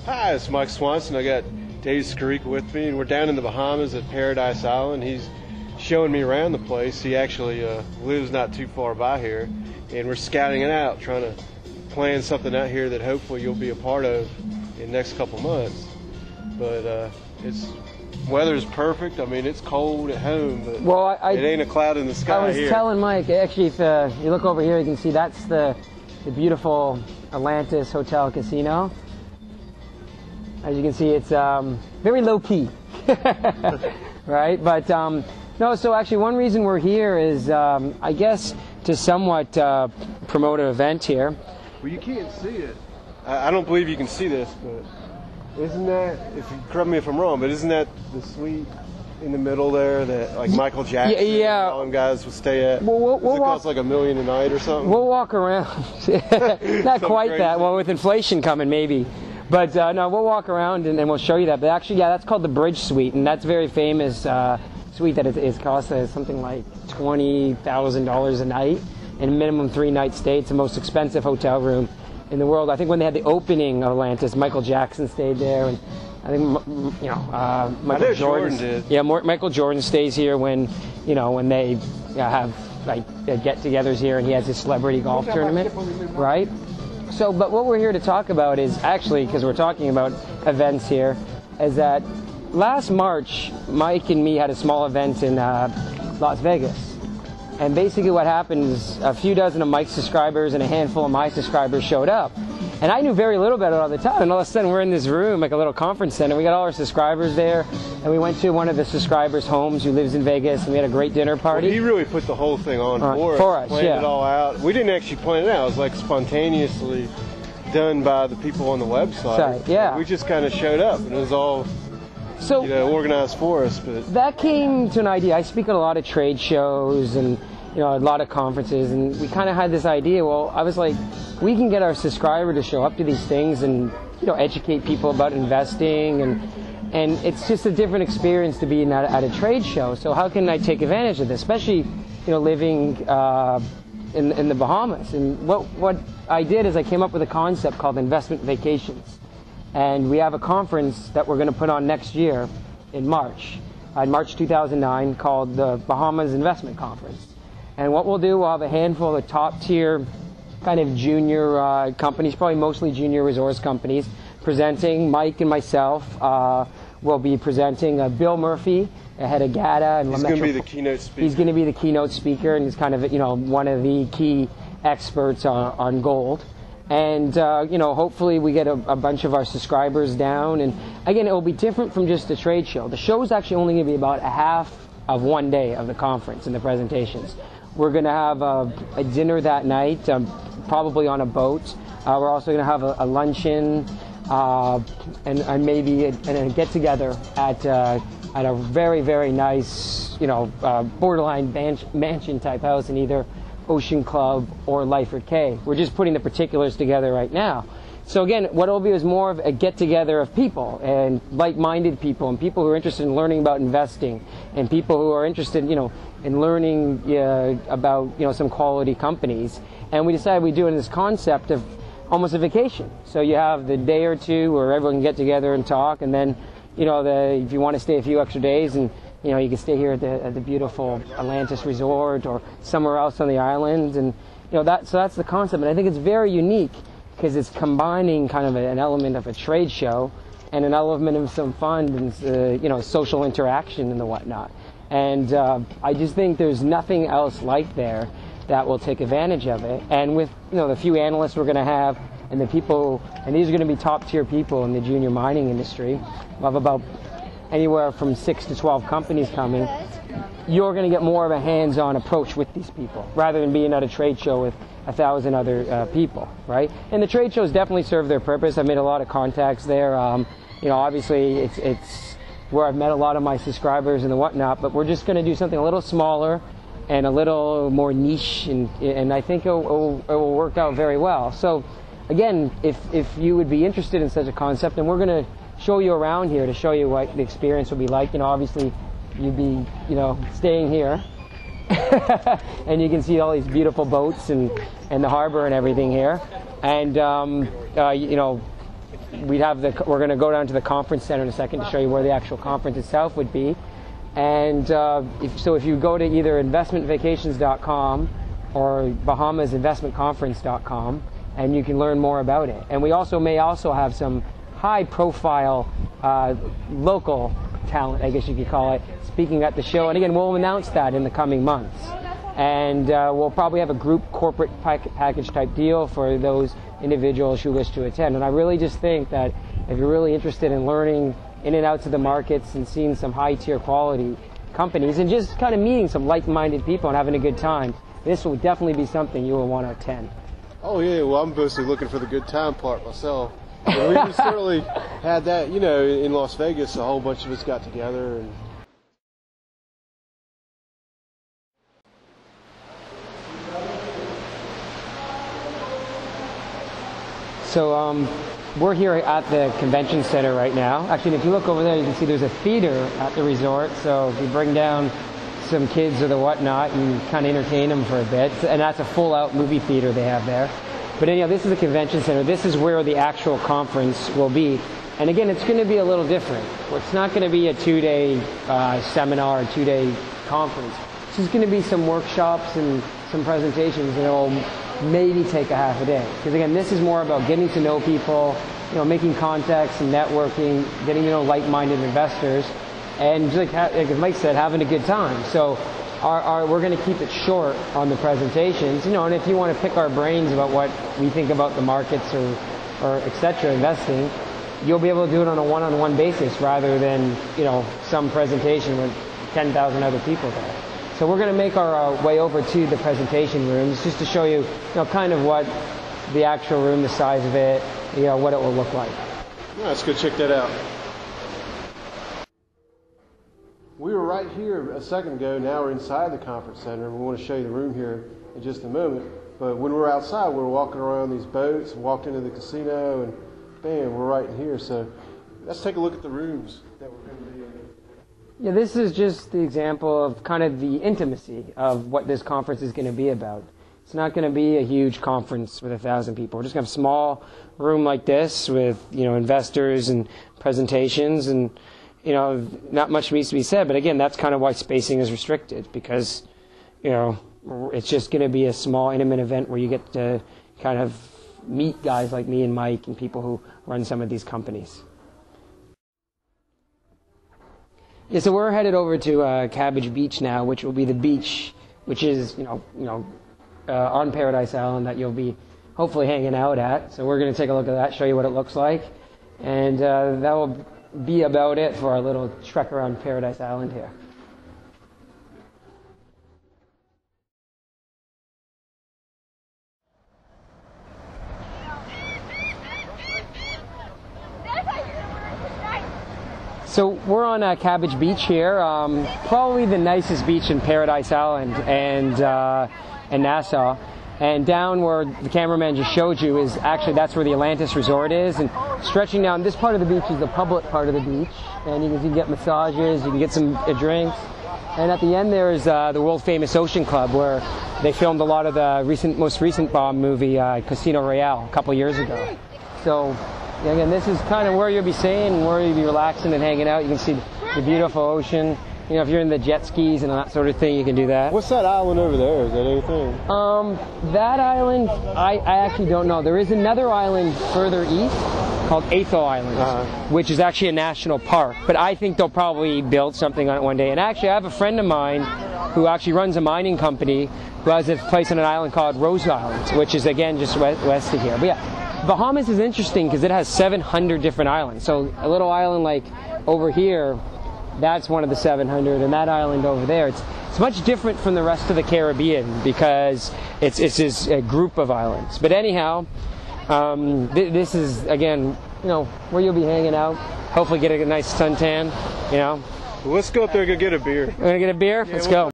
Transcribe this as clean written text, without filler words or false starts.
Hi, it's Mike Swanson. I got Dave Scarica with me, and we're down in the Bahamas at Paradise Island. He's showing me around the place. He actually lives not too far by here, and we're scouting it out, trying to plan something out here that hopefully you'll be a part of in the next couple months. But weather's perfect. I mean, it's cold at home, but it ain't a cloud in the sky here. I was telling Mike, actually, if you look over here, you can see that's the beautiful Atlantis Hotel Casino. As you can see, it's very low-key, right? But no, so actually one reason we're here is, I guess, to somewhat promote an event here. Well, you can't see it. I don't believe you can see this, but isn't that, if you correct me if I'm wrong, but isn't that the suite in the middle there that like Michael Jackson and all them guys would stay at? We'll Does it cost like $1 million a night or something? We'll walk around. Not quite that. Well, with inflation coming, maybe. But no, we'll walk around and we'll show you that. But actually, yeah, that's called the Bridge Suite, and that's a very famous suite that it costs something like $20,000 a night, and minimum 3-night stay. It's the most expensive hotel room in the world. I think when they had the opening of Atlantis, Michael Jackson stayed there, and I think Michael Jordan did. Yeah, Michael Jordan stays here when they have like get-togethers here, and he has his celebrity golf tournament, right? So, but what we're here to talk about is actually, because we're talking about events here, is that last March, Mike and me had a small event in Las Vegas. And basically what happened is a few dozen of Mike's subscribers and a handful of my subscribers showed up. And I knew very little about it all the time. And all of a sudden we're in this room, like a little conference center. We got all our subscribers there. And we went to one of the subscribers' homes who lives in Vegas, and we had a great dinner party. Well, he really put the whole thing on for us. Planned it all out. We didn't actually plan it out. It was like spontaneously done by the people on the website. Yeah. We just kind of showed up, and it was all organized for us. But that came to an idea. I speak at a lot of trade shows and a lot of conferences, and we kind of had this idea. Well, I was like, we can get our subscriber to show up to these things and educate people about investing, and it's just a different experience to be at a trade show. So how can I take advantage of this, especially living in the Bahamas? And what I did is I came up with a concept called investment vacations, and we have a conference that we're going to put on next year in March 2009, called the Bahamas Investment Conference. And what we'll do, we'll have a handful of top tier kind of junior companies, probably mostly junior resource companies, presenting. Mike and myself will be presenting. Bill Murphy, head of GATA. And he's going to be the keynote speaker. He's going to be the keynote speaker, and he's kind of one of the key experts on gold. And hopefully we get a bunch of our subscribers down. And again, it will be different from just a trade show. The show is actually only going to be about a half of one day of the conference and the presentations. We're going to have a dinner that night, probably on a boat. We're also going to have a luncheon and maybe a get-together at a very, very nice, borderline mansion-type house in either Ocean Club or Lyford Cay. We're just putting the particulars together right now. So again, what it'll be is more of a get-together of people, and like-minded people, and people who are interested in learning about investing, and people who are interested, in learning about, some quality companies. And we decided we'd do it in this concept of almost a vacation. So you have the day or two where everyone can get together and talk, and then, if you want to stay a few extra days, and you can stay here at the beautiful Atlantis Resort or somewhere else on the island, and so that's the concept. And I think it's very unique, because it's combining kind of an element of a trade show and an element of some fun and social interaction and the whatnot. And I just think there's nothing else like there that will take advantage of it. And with the few analysts we're going to have, and the people, and these are going to be top tier people in the junior mining industry. We'll have about anywhere from 6 to 12 companies coming. You're going to get more of a hands-on approach with these people, rather than being at a trade show with 1,000 other people, right? And the trade shows definitely serve their purpose. I've made a lot of contacts there. Obviously it's where I've met a lot of my subscribers and the whatnot, but we're just going to do something a little smaller and a little more niche, and I think it will work out very well. So again, if you would be interested in such a concept, and we're going to show you around here to show you what the experience will be like. Obviously you'd be, staying here, and you can see all these beautiful boats and the harbor and everything here. And we're going to go down to the conference center in a second to show you where the actual conference itself would be. And if you go to either investmentvacations.com or BahamasInvestmentConference.com, and you can learn more about it. And we may also have some high-profile local talent, I guess you could call it, speaking at the show. And again, we'll announce that in the coming months. And we'll probably have a group corporate package type deal for those individuals who wish to attend. And I really just think that if you're really interested in learning in and outs of the markets and seeing some high-tier quality companies and just kind of meeting some like-minded people and having a good time, this will definitely be something you will want to attend. Oh yeah, well I'm mostly looking for the good time part myself. And we certainly had that, in Las Vegas. A whole bunch of us got together and. So we're here at the convention center right now. Actually, if you look over there, you can see there's a theater at the resort. So if you bring down some kids or the whatnot and kind of entertain them for a bit, and that's a full-out movie theater they have there. But anyhow, this is the convention center. This is where the actual conference will be. And again, it's going to be a little different. It's not going to be a 2-day seminar or 2-day conference. This is going to be some workshops and some presentations, and it'll maybe take a half a day. Because again, this is more about getting to know people, making contacts and networking, getting to know like-minded investors, and just like Mike said, having a good time. So we're going to keep it short on the presentations, and if you want to pick our brains about what we think about the markets or et cetera, investing, you'll be able to do it on a one-on-one basis rather than, some presentation with 10,000 other people there. So we're going to make our way over to the presentation rooms just to show you, kind of what the actual room, the size of it, what it will look like. Yeah, let's go check that out. We were right here a second ago. Now we're inside the conference center, and we want to show you the room here in just a moment. But when we're outside, we're walking around these boats, walked into the casino, and bam, we're right in here. So let's take a look at the rooms that we're going to be in. Yeah, this is just the example of kind of the intimacy of what this conference is going to be about. It's not going to be a huge conference with 1,000 people. We're just going to have a small room like this with, investors and presentations and, not much needs to be said. But again, that's kind of why spacing is restricted, because, it's just going to be a small, intimate event where you get to kind of meet guys like me and Mike and people who run some of these companies. Yeah, so we're headed over to Cabbage Beach now, which will be the beach, which is, on Paradise Island that you'll be hopefully hanging out at. So we're going to take a look at that, show you what it looks like. And that will be about it for our little trek around Paradise Island here. So we're on Cabbage Beach here, probably the nicest beach in Paradise Island and Nassau. And down where the cameraman just showed you is actually, that's where the Atlantis Resort is. And stretching down, this part of the beach is the public part of the beach. And you can get massages, you can get some drinks. And at the end there is the world famous Ocean Club, where they filmed a lot of the most recent Bond movie, Casino Royale, a couple years ago. So again, this is kind of where you'll be staying and where you'll be relaxing and hanging out. You can see the beautiful ocean. If you're in the jet skis and that sort of thing, you can do that. What's that island over there? Is that anything? That island, I actually don't know. There is another island further east called Atholl Island, which is actually a national park. But I think they'll probably build something on it one day. And actually, I have a friend of mine who actually runs a mining company who has a place on an island called Rose Island, which is, again, just west of here. But yeah, Bahamas is interesting because it has 700 different islands. So a little island like over here, that's one of the 700, and that island over there, it's much different from the rest of the Caribbean because it's this group of islands. But anyhow, this is, again, where you'll be hanging out. Hopefully get a nice suntan, Well, let's go up there and go get a beer. We're going to get a beer? Yeah, Let's go.